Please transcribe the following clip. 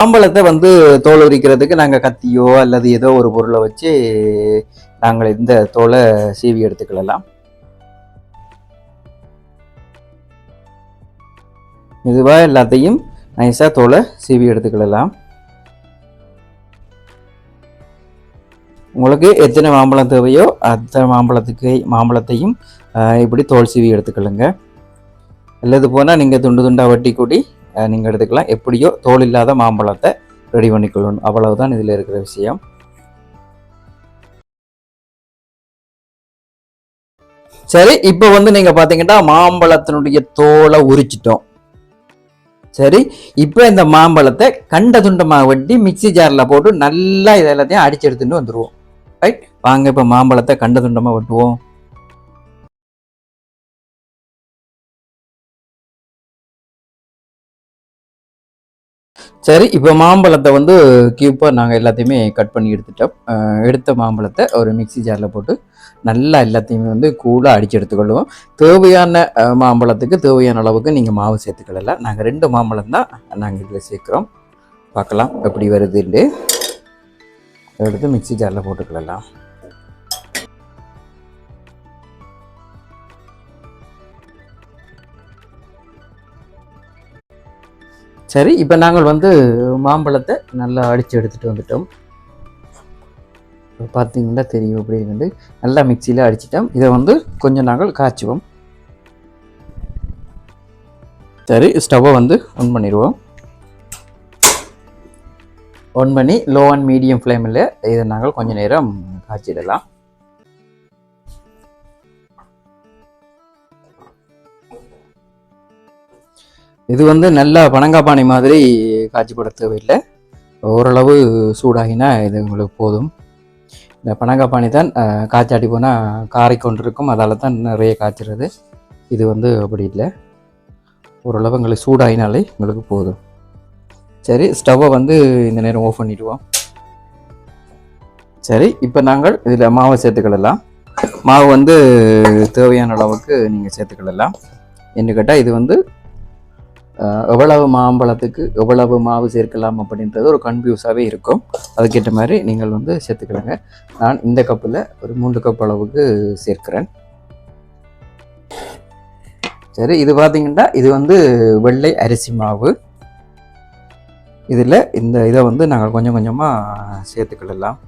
மாம்பழத்தை வந்து தோல் உரிக்கிறதுக்கு நாங்கள் கத்தியோ அல்லது ஏதோ ஒரு பொருளை வச்சு நாங்கள் இந்த தோலை சீவி எடுத்துக்கலாம். இதுவாக எல்லாத்தையும் நைஸாக தோலை சீவி எடுத்துக்கலாம். உங்களுக்கு எத்தனை மாம்பழம் தேவையோ அத்தனை மாம்பழத்தையும் இப்படி தோல் சீவி எடுத்துக்கலுங்க. அல்லது போனால் நீங்கள் துண்டு துண்டாக வட்டி கூடி நீங்கள் எடுத்துக்கலாம். எப்படியோ தோல் இல்லாத மாம்பழத்தை ரெடி பண்ணிக்கொள்ளணும். அவ்வளவுதான் இதில் இருக்கிற விஷயம். சரி, இப்போ வந்து நீங்கள் பார்த்தீங்கன்னா மாம்பழத்தினுடைய தோலை உரிச்சிட்டோம். சரி, இப்போ இந்த மாம்பழத்தை கண்ட துண்டமாக வெட்டி மிக்சி ஜாரில் போட்டு நல்லா இதை எல்லாத்தையும் அடிச்சு எடுத்துட்டு வந்துடுவோம். ரைட், வாங்க இப்போ மாம்பழத்தை கண்ட துண்டமாக வெட்டுவோம். சரி, இப்போ மாம்பழத்தை வந்து கியூப்பாக நாங்கள் எல்லாத்தையுமே கட் பண்ணி எடுத்துட்டோம். எடுத்த மாம்பழத்தை ஒரு மிக்சி ஜாரில் போட்டு நல்லா எல்லாத்தையுமே வந்து கூலாக அடித்து எடுத்துக்கொள்வோம். தேவையான மாம்பழத்துக்கு தேவையான அளவுக்கு நீங்கள் மாவு சேர்த்துக்கலாம். நாங்கள் 2 மாம்பழம் தான் நாங்கள் இதில் சேர்க்குறோம். பார்க்கலாம் எப்படி வருதுன்னு. எடுத்து மிக்சி ஜாரில் போட்டுக்கலாம். சரி, இப்போ நாங்கள் வந்து மாம்பழத்தை நல்லா அடித்து எடுத்துகிட்டு வந்துட்டோம். பார்த்தீங்கன்னா தெரியும் அப்படின்னு நல்லா மிக்சியில் அடிச்சிட்டோம். இதை வந்து கொஞ்சம் நாங்கள் காய்ச்சுவோம். சரி, ஸ்டவ்வை வந்து ஆன் பண்ணிடுவோம். ஆன் பண்ணி லோ அண்ட் மீடியம் ஃப்ளேமில் இதை நாங்கள் கொஞ்சம் நேரம் காய்ச்சிடலாம். இது வந்து நல்லா பனங்காப்பானை மாதிரி காய்ச்சி போட தேவையில்லை. ஓரளவு சூடாகினா இது உங்களுக்கு போதும். இந்த பனங்காப்பானை தான் காய்ச்சாட்டி போனால் காரைக்கொண்டு இருக்கும். அதால் தான் நிறைய காய்ச்சிறது. இது வந்து அப்படி இல்லை. ஓரளவு எங்களுக்கு சூடாகினாலே உங்களுக்கு போதும். சரி, ஸ்டவ்வை வந்து இந்த நேரம் ஆஃப் பண்ணிடுவோம். சரி, இப்போ நாங்கள் இதில் மாவை சேர்த்துக்கிடலாம். மாவு வந்து தேவையான அளவுக்கு நீங்கள் சேர்த்துக்கிடலாம். என்ன கேட்டால் இது வந்து எவ்வளவு மாம்பழத்துக்கு எவ்வளவு மாவு சேர்க்கலாம் அப்படின்றது ஒரு கன்ஃபியூஸாகவே இருக்கும். அதுக்கேற்ற மாதிரி நீங்கள் வந்து சேர்த்துக்கலாங்க. நான் இந்த கப்பில் ஒரு 3 கப் அளவுக்கு சேர்க்கிறேன். சரி, இது பார்த்தீங்கன்னா இது வந்து வெள்ளை அரிசி மாவு. இதில் இந்த இதை வந்து நாங்கள் கொஞ்சம் கொஞ்சமாக சேர்த்துக்கிடலாம்.